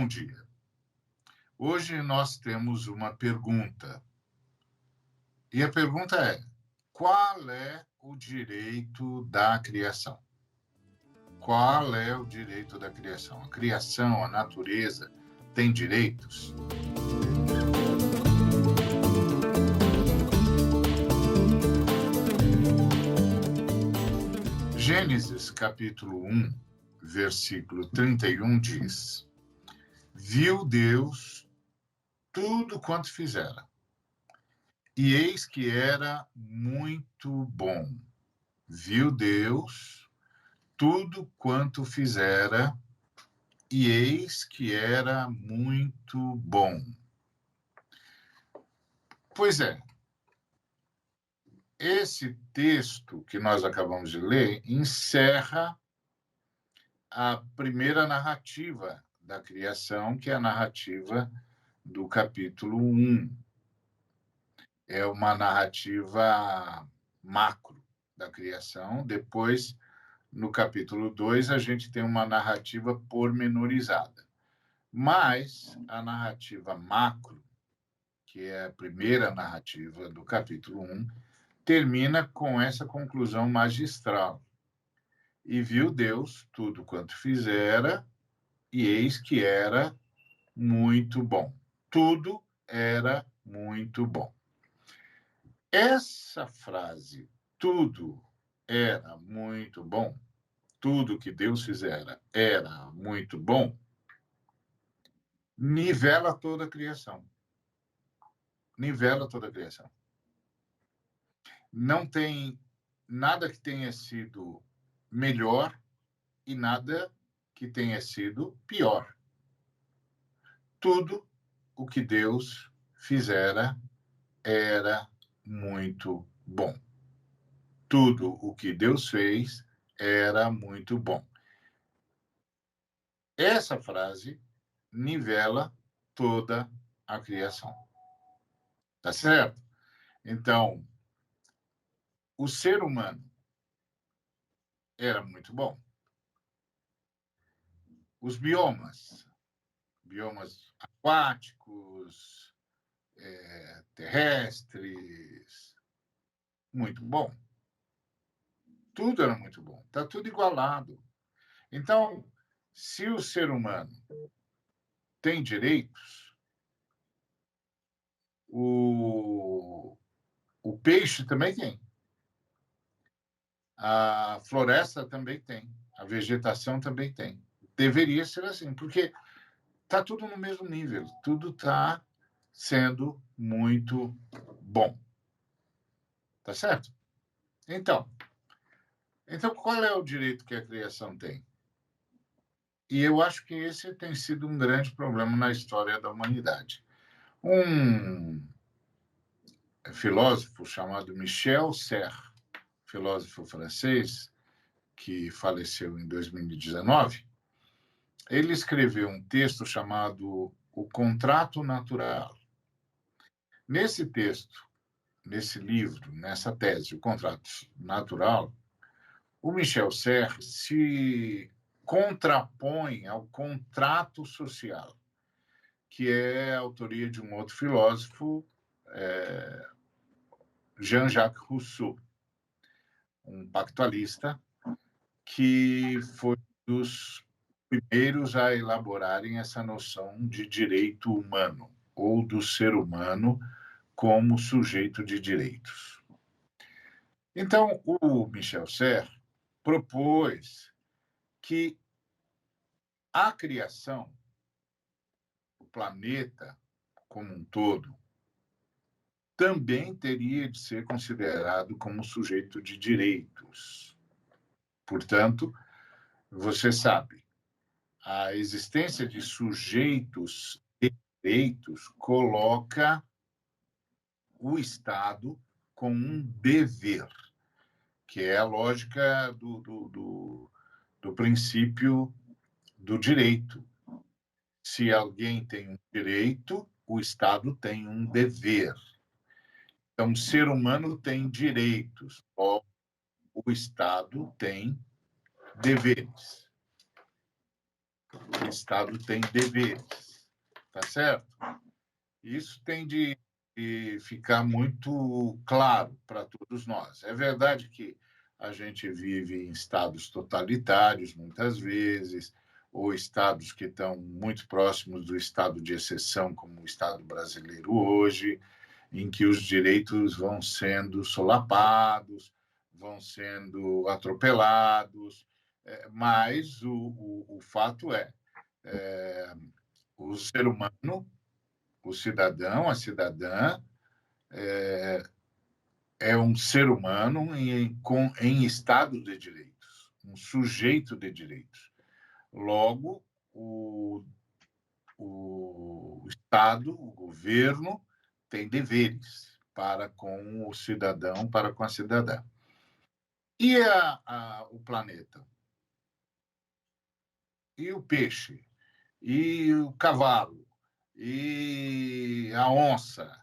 Bom dia. Hoje nós temos uma pergunta. E a pergunta é: qual é o direito da criação? Qual é o direito da criação? A criação, a natureza, tem direitos? Gênesis capítulo 1, versículo 31 diz: Viu Deus tudo quanto fizera, e eis que era muito bom. Viu Deus tudo quanto fizera, e eis que era muito bom. Pois é, esse texto que nós acabamos de ler encerra a primeira narrativa da criação, que é a narrativa do capítulo 1. É uma narrativa macro da criação. Depois, no capítulo 2, a gente tem uma narrativa pormenorizada. Mas a narrativa macro, que é a primeira narrativa do capítulo 1, termina com essa conclusão magistral. E viu Deus tudo quanto fizera, e eis que era muito bom. Tudo era muito bom. Essa frase, tudo era muito bom, tudo que Deus fizera era muito bom, nivela toda a criação. Nivela toda a criação. Não tem nada que tenha sido melhor e nada que tenha sido pior. Tudo o que Deus fizera era muito bom. Tudo o que Deus fez era muito bom. Essa frase nivela toda a criação. Tá certo? Então, o ser humano era muito bom. Os biomas aquáticos, terrestres, muito bom. Tudo era muito bom. Está tudo igualado. Então, se o ser humano tem direitos, o peixe também tem. A floresta também tem. A vegetação também tem. Deveria ser assim, porque está tudo no mesmo nível. Tudo está sendo muito bom. Tá certo? Então, qual é o direito que a criação tem? E eu acho que esse tem sido um grande problema na história da humanidade. Um filósofo chamado Michel Serres, filósofo francês, que faleceu em 2019, ele escreveu um texto chamado O Contrato Natural. Nesse texto, nesse livro, nessa tese, O Contrato Natural, o Michel Serres se contrapõe ao contrato social, que é a autoria de um outro filósofo, Jean-Jacques Rousseau, um pactualista que foi um dos primeiros a elaborarem essa noção de direito humano, ou do ser humano como sujeito de direitos. Então, o Michel Serres propôs que a criação, o planeta como um todo, também teria de ser considerado como sujeito de direitos. Portanto, você sabe, a existência de sujeitos de direitos coloca o Estado com um dever, que é a lógica do princípio do direito. Se alguém tem um direito, o Estado tem um dever. Então, o ser humano tem direitos, o Estado tem deveres. o Estado tem deveres, tá certo? Isso tem de ficar muito claro para todos nós. É verdade que a gente vive em estados totalitários, muitas vezes, ou estados que estão muito próximos do estado de exceção, como o Estado brasileiro hoje, em que os direitos vão sendo solapados, vão sendo atropelados, mas o fato o ser humano, o cidadão, a cidadã, é um ser humano em estado de direitos, um sujeito de direitos. Logo, o Estado, o governo, tem deveres para com o cidadão, para com a cidadã. E o planeta? E o peixe? E o cavalo? E a onça?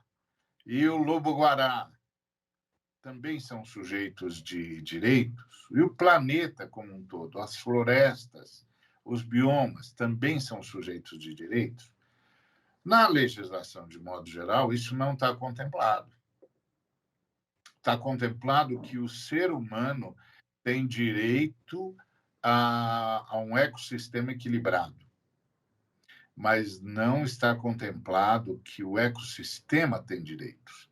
E o lobo-guará? Também são sujeitos de direitos? E o planeta como um todo? As florestas, os biomas, também são sujeitos de direitos? Na legislação, de modo geral, isso não está contemplado. Está contemplado que o ser humano tem direito a um ecossistema equilibrado, mas não está contemplado que o ecossistema tem direitos.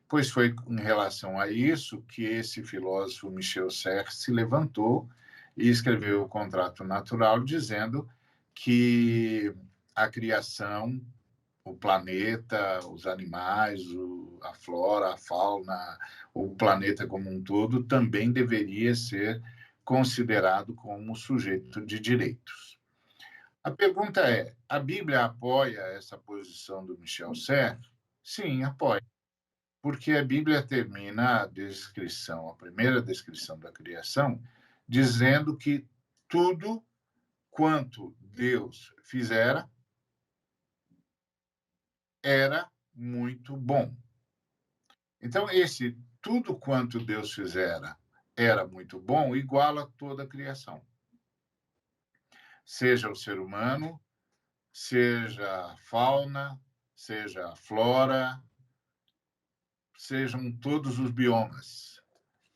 Pois foi em relação a isso que esse filósofo Michel Serres se levantou e escreveu o Contrato Natural, dizendo que a criação, o planeta, os animais, a flora, a fauna, o planeta como um todo, também deveria ser considerado como sujeito de direitos. A pergunta é: a Bíblia apoia essa posição do Michel Serres? Sim, apoia, porque a Bíblia termina a descrição, a primeira descrição da criação, dizendo que tudo quanto Deus fizera era muito bom. Então, esse tudo quanto Deus fizera era muito bom, iguala toda a criação. Seja o ser humano, seja a fauna, seja a flora, sejam todos os biomas.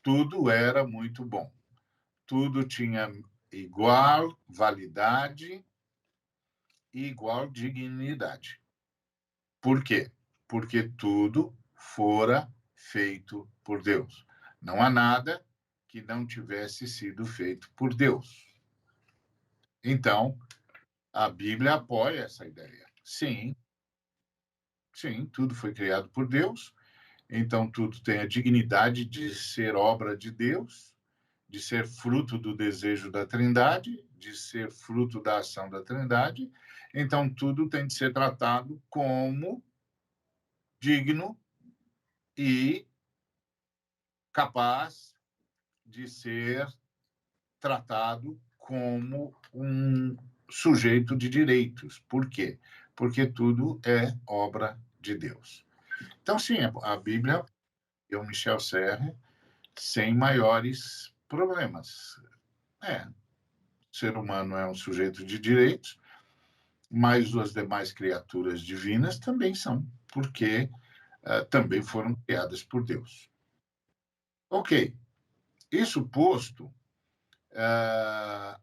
Tudo era muito bom. Tudo tinha igual validade e igual dignidade. Por quê? Porque tudo fora feito por Deus. Não há nada que não tivesse sido feito por Deus. Então, a Bíblia apoia essa ideia. Sim, sim, tudo foi criado por Deus, então tudo tem a dignidade de ser obra de Deus, de ser fruto do desejo da Trindade, de ser fruto da ação da Trindade. Então, tudo tem de ser tratado como digno e capaz de ser tratado como um sujeito de direitos. Por quê? Porque tudo é obra de Deus. Então, sim, a Bíblia e o Michel Serres sem maiores problemas. O ser humano é um sujeito de direitos, mas as demais criaturas divinas também são, porque também foram criadas por Deus. Ok, isso posto,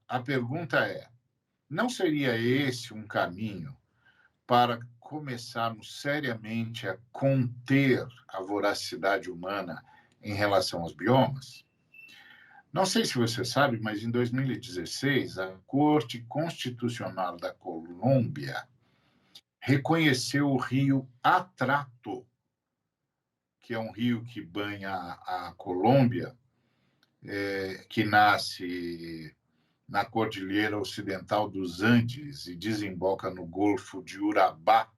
a pergunta é: não seria esse um caminho para começarmos seriamente a conter a voracidade humana em relação aos biomas? Não sei se você sabe, mas em 2016, a Corte Constitucional da Colômbia reconheceu o rio Atrato, que é um rio que banha a Colômbia, que nasce na Cordilheira Ocidental dos Andes e desemboca no Golfo de Urabá,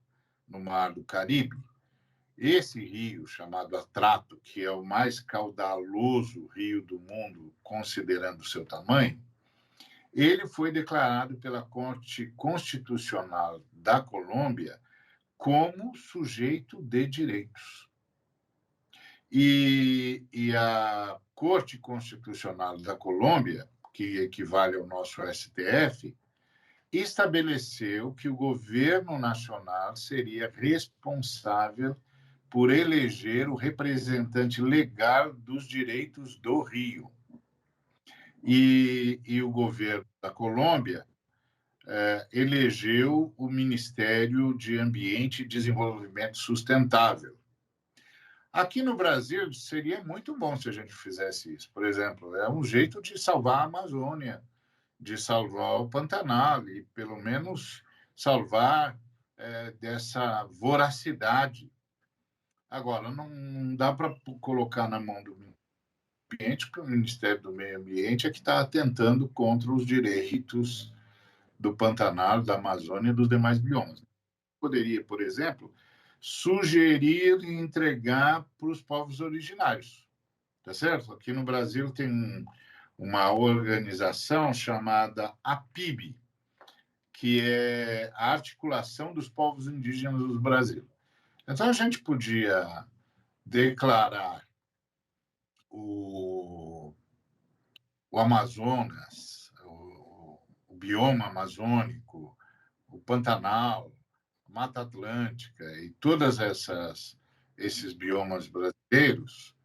no Mar do Caribe. Esse rio, chamado Atrato, que é o mais caudaloso rio do mundo, considerando seu tamanho, ele foi declarado pela Corte Constitucional da Colômbia como sujeito de direitos. E a Corte Constitucional da Colômbia, que equivale ao nosso STF, estabeleceu que o governo nacional seria responsável por eleger o representante legal dos direitos do Rio. E o governo da Colômbia elegeu o Ministério de Ambiente e Desenvolvimento Sustentável. Aqui no Brasil, seria muito bom se a gente fizesse isso. Por exemplo, é um jeito de salvar a Amazônia, de salvar o Pantanal e, pelo menos, salvar dessa voracidade. Agora, não dá para colocar na mão do meio ambiente, porque o Ministério do Meio Ambiente é que está atentando contra os direitos do Pantanal, da Amazônia e dos demais biomas. Poderia, por exemplo, sugerir e entregar para os povos originários, tá certo? Aqui no Brasil tem uma organização chamada APIB, que é a Articulação dos Povos Indígenas do Brasil. Então, a gente podia declarar o Amazonas, o bioma amazônico, o Pantanal, a Mata Atlântica e todas esses biomas brasileiros,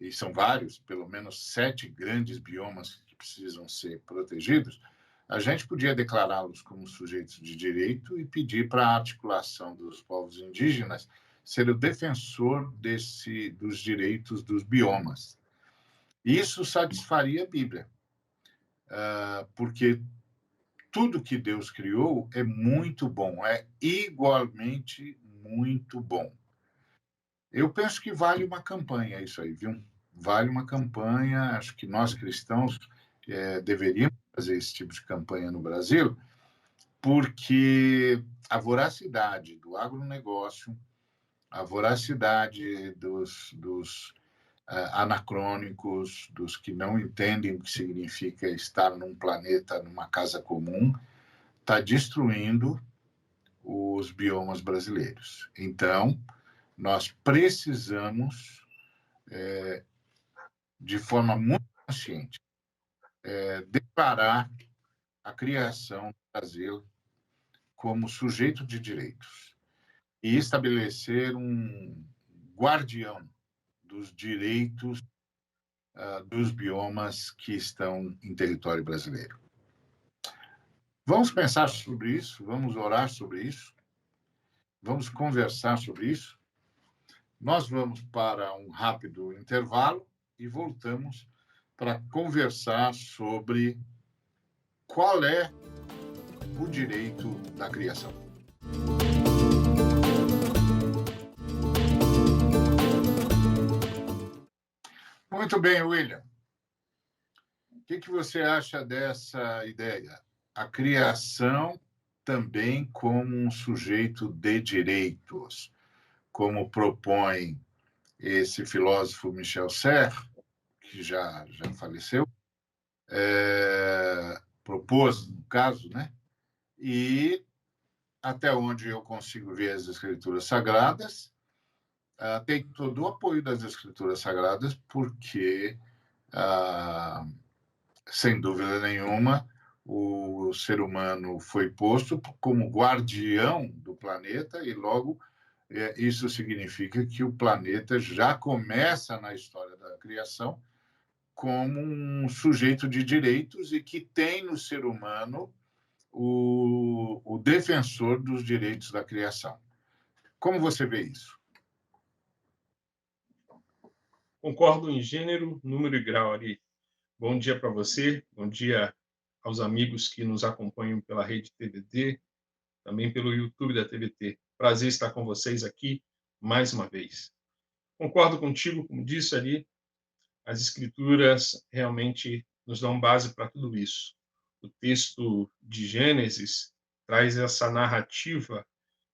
e são vários, pelo menos 7 grandes biomas que precisam ser protegidos, a gente podia declará-los como sujeitos de direito e pedir para a articulação dos povos indígenas ser o defensor dos direitos dos biomas. Isso satisfaria a Bíblia, porque tudo que Deus criou é muito bom, é igualmente muito bom. Eu penso que vale uma campanha isso aí, viu? Vale uma campanha, acho que nós cristãos deveríamos fazer esse tipo de campanha no Brasil, porque a voracidade do agronegócio, a voracidade dos anacrônicos, dos que não entendem o que significa estar num planeta, numa casa comum, está destruindo os biomas brasileiros. Então, nós precisamos, de forma muito consciente, declarar a criação do Brasil como sujeito de direitos e estabelecer um guardião dos direitos dos biomas que estão em território brasileiro. Vamos pensar sobre isso, vamos orar sobre isso, vamos conversar sobre isso. Nós vamos para um rápido intervalo e voltamos para conversar sobre qual é o direito da criação. Muito bem, William. O que você acha dessa ideia? A criação também como um sujeito de direitos, como propõe esse filósofo Michel Serres, que já faleceu, propôs, no caso, né? E até onde eu consigo ver as Escrituras Sagradas, tem todo o apoio das Escrituras Sagradas, porque, sem dúvida nenhuma, o ser humano foi posto como guardião do planeta e, logo, isso significa que o planeta já começa na história da criação como um sujeito de direitos e que tem no ser humano o defensor dos direitos da criação. Como você vê isso? Concordo em gênero, número e grau, Ari. Bom dia para você, bom dia aos amigos que nos acompanham pela rede TVT, também pelo YouTube da TVT. Prazer estar com vocês aqui mais uma vez. Concordo contigo, como disse ali, as escrituras realmente nos dão base para tudo isso. O texto de Gênesis traz essa narrativa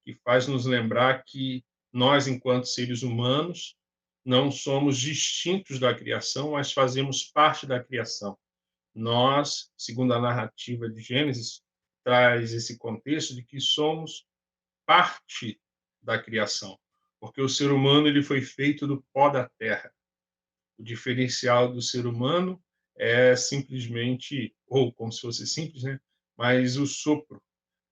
que faz nos lembrar que nós, enquanto seres humanos, não somos distintos da criação, mas fazemos parte da criação. Nós, segundo a narrativa de Gênesis, traz esse contexto de que somos parte da criação, porque o ser humano ele foi feito do pó da terra. O diferencial do ser humano é simplesmente, ou como se fosse simples, né? Mas o sopro,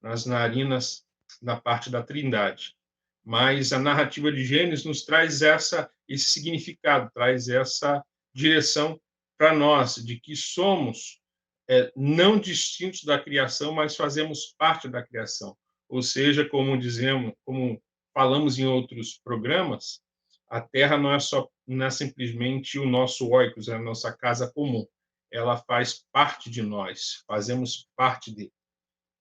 nas narinas da parte da Trindade. Mas a narrativa de Gênesis nos traz esse significado, traz essa direção para nós, de que somos não distintos da criação, mas fazemos parte da criação. Ou seja, como dizemos, como falamos em outros programas, a Terra não é simplesmente o nosso oikos, é a nossa casa comum. Ela faz parte de nós, fazemos parte dele.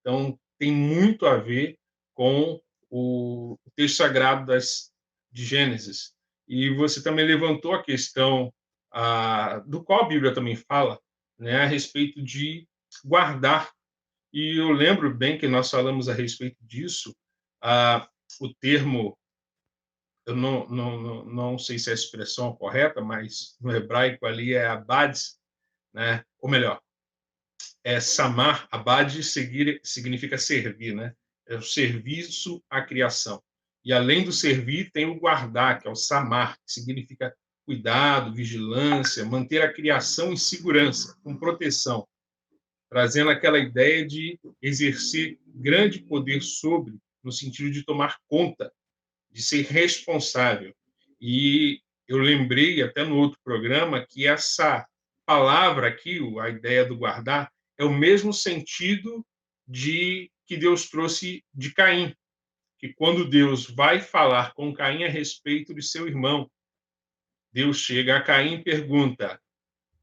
Então, tem muito a ver com o texto sagrado de Gênesis. E você também levantou a questão do qual a Bíblia também fala, né, a respeito de guardar. E eu lembro bem que nós falamos a respeito disso, o termo, eu não sei se é a expressão correta, mas no hebraico ali é abades, né? Ou melhor, samar, abade significa servir, né? É o serviço à criação. E além do servir, tem o guardar, que é o samar, que significa cuidado, vigilância, manter a criação em segurança, com proteção, trazendo aquela ideia de exercer grande poder sobre, no sentido de tomar conta, de ser responsável. E eu lembrei até no outro programa que essa palavra aqui, a ideia do guardar, é o mesmo sentido que Deus trouxe de Caim, que quando Deus vai falar com Caim a respeito de seu irmão, Deus chega a Caim e pergunta: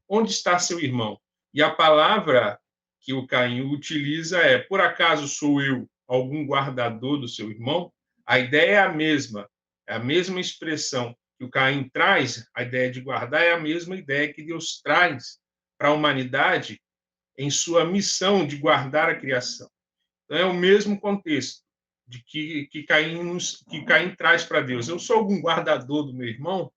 onde está seu irmão? E a palavra que o Caim utiliza é: por acaso sou eu algum guardador do seu irmão? A ideia é a mesma expressão que o Caim traz, a ideia de guardar é a mesma ideia que Deus traz para a humanidade em sua missão de guardar a criação. Então, é o mesmo contexto de que Caim traz para Deus. Eu sou algum guardador do meu irmão?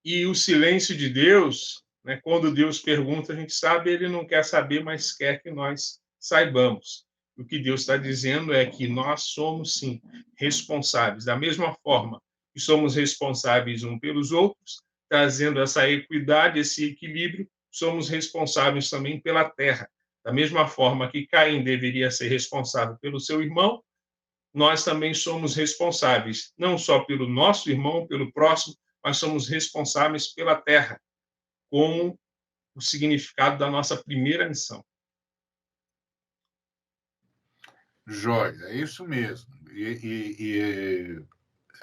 E o silêncio de Deus, né, quando Deus pergunta, a gente sabe, ele não quer saber, mas quer que nós saibamos. O que Deus está dizendo é que nós somos, sim, responsáveis. Da mesma forma que somos responsáveis uns pelos outros, trazendo essa equidade, esse equilíbrio, somos responsáveis também pela terra. Da mesma forma que Caim deveria ser responsável pelo seu irmão, nós também somos responsáveis, não só pelo nosso irmão, pelo próximo, mas somos responsáveis pela terra, com o significado da nossa primeira missão. Joia, é isso mesmo. E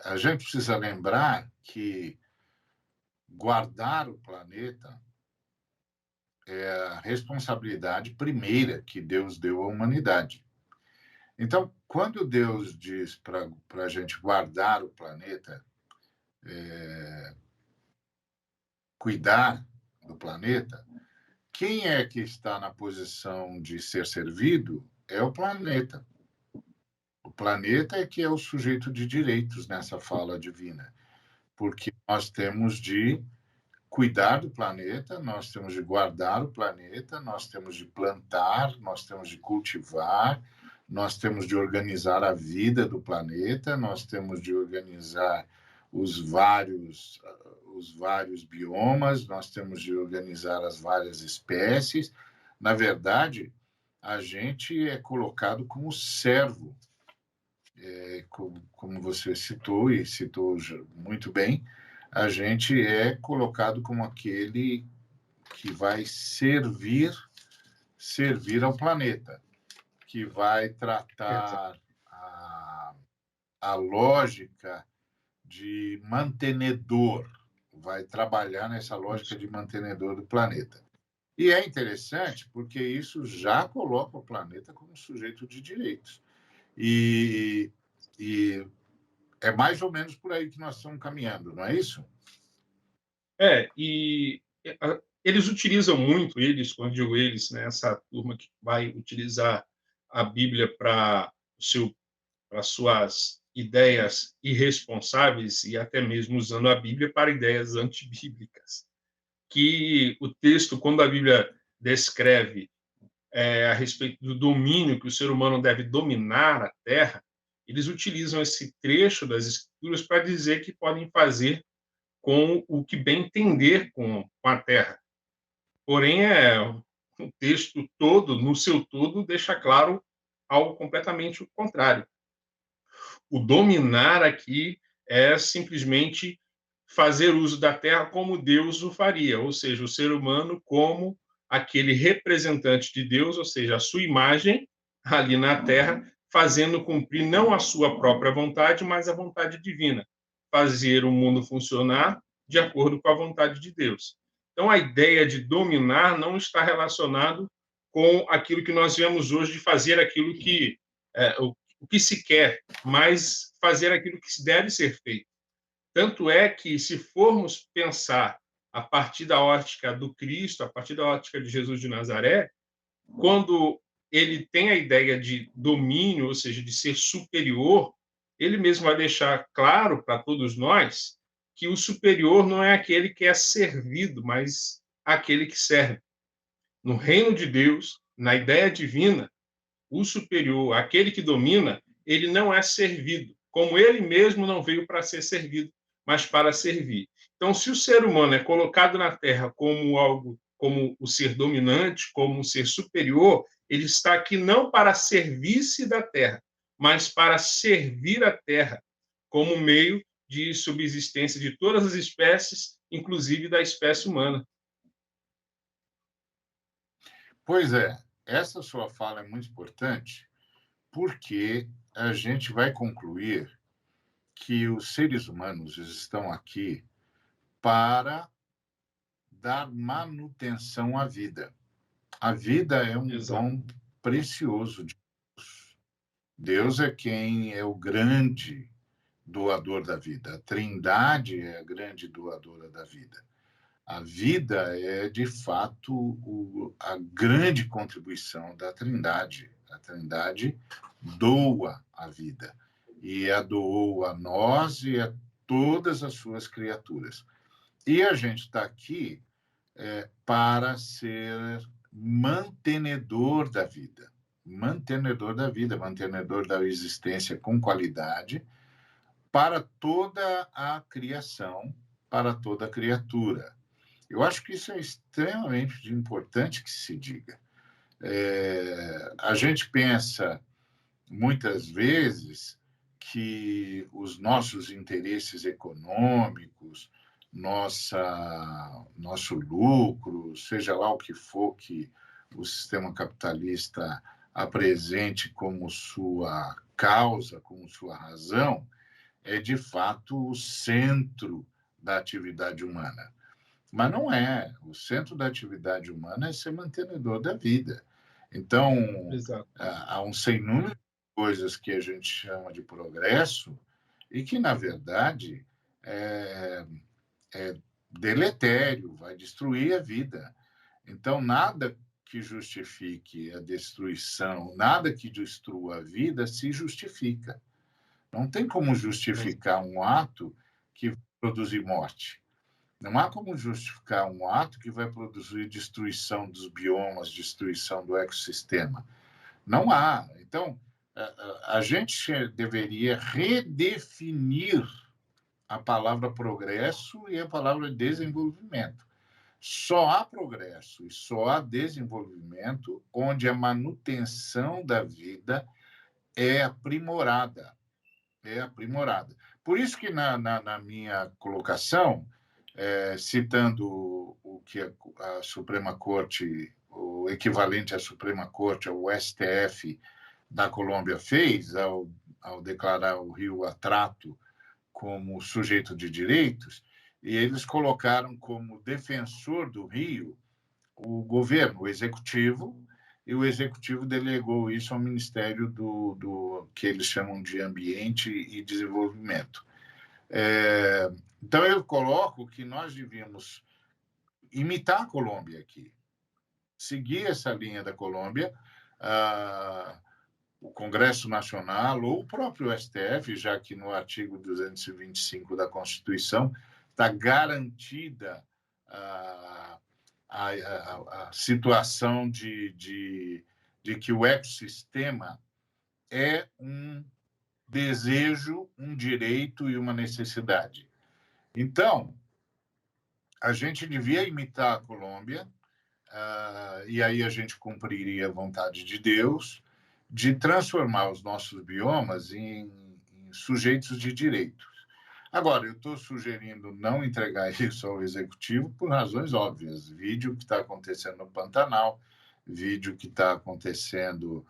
a gente precisa lembrar que guardar o planeta é a responsabilidade primeira que Deus deu à humanidade. Então, quando Deus diz para a gente guardar o planeta, cuidar do planeta, quem é que está na posição de ser servido é o planeta. O planeta é que é o sujeito de direitos nessa fala divina, porque nós temos de cuidar do planeta, nós temos de guardar o planeta, nós temos de plantar, nós temos de cultivar, nós temos de organizar a vida do planeta, nós temos de organizar os vários biomas, nós temos de organizar as várias espécies. Na verdade, a gente é colocado como servo, como você citou, e citou muito bem, a gente é colocado como aquele que vai servir ao planeta, que vai tratar a lógica de mantenedor, vai trabalhar nessa lógica de mantenedor do planeta. E é interessante porque isso já coloca o planeta como sujeito de direitos. E é mais ou menos por aí que nós estamos caminhando, não é isso? E eles utilizam muito, quando eu digo eles, né, essa turma que vai utilizar a Bíblia para suas ideias irresponsáveis e até mesmo usando a Bíblia para ideias antibíblicas. Que o texto, quando a Bíblia descreve a respeito do domínio que o ser humano deve dominar a Terra, eles utilizam esse trecho das Escrituras para dizer que podem fazer com o que bem entender com a Terra. Porém, o texto todo, no seu todo, deixa claro algo completamente o contrário. O dominar aqui é simplesmente fazer uso da terra como Deus o faria, ou seja, o ser humano como aquele representante de Deus, ou seja, a sua imagem ali na terra, fazendo cumprir não a sua própria vontade, mas a vontade divina, fazer o mundo funcionar de acordo com a vontade de Deus. Então, a ideia de dominar não está relacionado com aquilo que nós vemos hoje de fazer aquilo que o que se quer, mas fazer aquilo que deve ser feito. Tanto é que, se formos pensar a partir da ótica do Cristo, a partir da ótica de Jesus de Nazaré, quando ele tem a ideia de domínio, ou seja, de ser superior, ele mesmo vai deixar claro para todos nós que o superior não é aquele que é servido, mas aquele que serve. No reino de Deus, na ideia divina, o superior, aquele que domina, ele não é servido, como ele mesmo não veio para ser servido, mas para servir. Então, se o ser humano é colocado na Terra como algo, como o ser dominante, como um ser superior, ele está aqui não para servir-se da Terra, mas para servir a Terra como meio de subsistência de todas as espécies, inclusive da espécie humana. Pois é, essa sua fala é muito importante, porque a gente vai concluir que os seres humanos estão aqui para dar manutenção à vida. A vida é um Exato. dom precioso de Deus. Deus é quem é o grande doador da vida. A Trindade é a grande doadora da vida. A vida é, de fato, a grande contribuição da Trindade. A Trindade doa a vida. E a doou a nós e a todas as suas criaturas. E a gente está aqui para ser mantenedor da vida. Mantenedor da vida, mantenedor da existência com qualidade para toda a criação, para toda a criatura. Eu acho que isso é extremamente importante que se diga. A gente pensa, muitas vezes, que os nossos interesses econômicos, nosso lucro, seja lá o que for que o sistema capitalista apresente como sua causa, como sua razão, é de fato o centro da atividade humana. Mas não é. O centro da atividade humana é ser mantenedor da vida. Então, Exato. há um sem número de coisas que a gente chama de progresso e que, na verdade, é deletério, vai destruir a vida. Então, nada que justifique a destruição, nada que destrua a vida se justifica. Não tem como justificar um ato que vai produzir morte. Não há como justificar um ato que vai produzir destruição dos biomas, destruição do ecossistema. Não há. Então, a gente deveria redefinir a palavra progresso e a palavra desenvolvimento. Só há progresso e só há desenvolvimento onde a manutenção da vida é aprimorada. É aprimorada. Por isso que na minha colocação, citando o que a Suprema Corte, o equivalente à Suprema Corte, o STF da Colômbia fez ao declarar o Rio Atrato como sujeito de direitos, e eles colocaram como defensor do Rio o governo, o executivo, e o executivo delegou isso ao Ministério do que eles chamam de Ambiente e Desenvolvimento. Então, eu coloco que nós devíamos imitar a Colômbia aqui, seguir essa linha da Colômbia, o Congresso Nacional ou o próprio STF, já que no artigo 225 da Constituição está garantida a situação de que o ecossistema é um desejo, um direito e uma necessidade. Então, a gente devia imitar a Colômbia, e aí a gente cumpriria a vontade de Deus, de transformar os nossos biomas em sujeitos de direitos. Agora, eu estou sugerindo não entregar isso ao executivo por razões óbvias. Vídeo que está acontecendo no Pantanal, vídeo que está acontecendo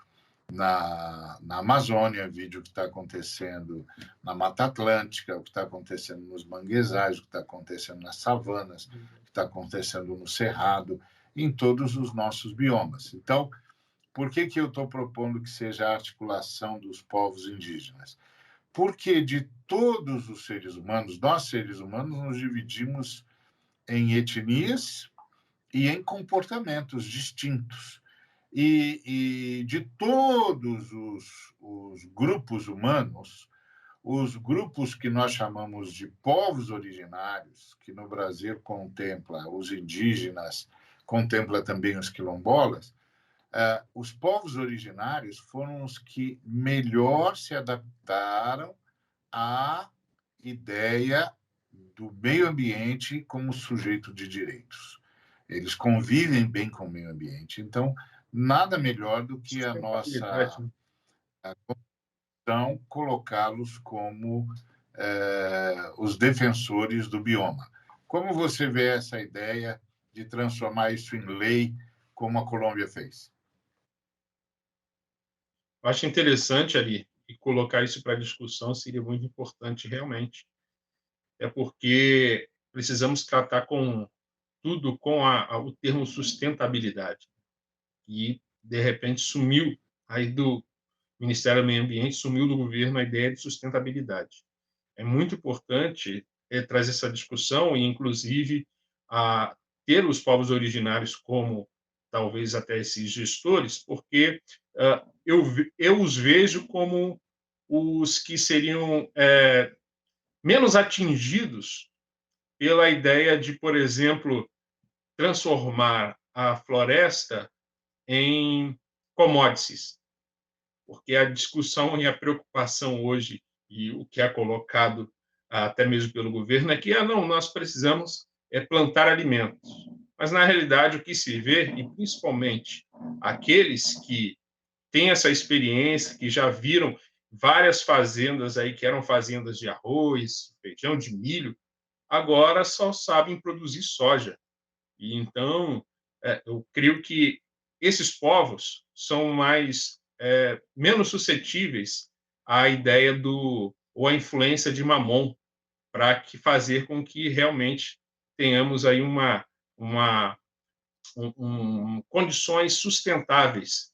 na Amazônia, vídeo que está acontecendo na Mata Atlântica, o que está acontecendo nos manguezais, o que está acontecendo nas savanas, o que está acontecendo no Cerrado, em todos os nossos biomas. Então, por que eu estou propondo que seja a articulação dos povos indígenas? Porque de todos os seres humanos, nós seres humanos nos dividimos em etnias e em comportamentos distintos. E de todos os grupos humanos, os grupos que nós chamamos de povos originários, que no Brasil contempla os indígenas, contempla também os quilombolas, os povos originários foram os que melhor se adaptaram à ideia do meio ambiente como sujeito de direitos. Eles convivem bem com o meio ambiente. Então, nada melhor do que a nossa condição colocá-los como os defensores do bioma. Como você vê essa ideia de transformar isso em lei, como a Colômbia fez? Eu acho interessante, Ari, e colocar isso para discussão seria muito importante, realmente. É porque precisamos tratar com tudo com o termo sustentabilidade. E, de repente, sumiu aí do Ministério do Meio Ambiente, sumiu do governo a ideia de sustentabilidade. É muito importante trazer essa discussão e, inclusive, ter os povos originários como talvez até esses gestores, porque eu os vejo como os que seriam menos atingidos pela ideia de, por exemplo, transformar a floresta em commodities, porque a discussão e a preocupação hoje, e o que é colocado até mesmo pelo governo, é que não, nós precisamos plantar alimentos. Mas, na realidade, o que se vê, e principalmente aqueles que têm essa experiência, que já viram várias fazendas aí que eram fazendas de arroz, feijão, de milho, agora só sabem produzir soja. E então, eu creio que esses povos são menos suscetíveis à ideia ou à influência de Mamon, para fazer com que realmente tenhamos aí condições sustentáveis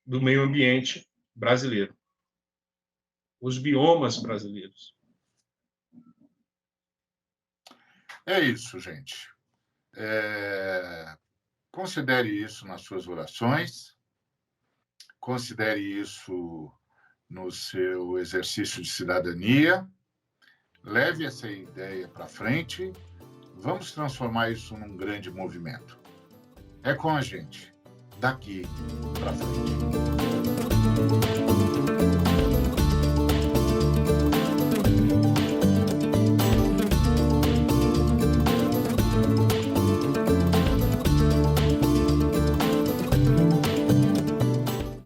do meio ambiente brasileiro, os biomas brasileiros. É isso, gente. Considere isso nas suas orações, considere isso no seu exercício de cidadania, leve essa ideia para frente, vamos transformar isso num grande movimento. É com a gente, daqui para frente.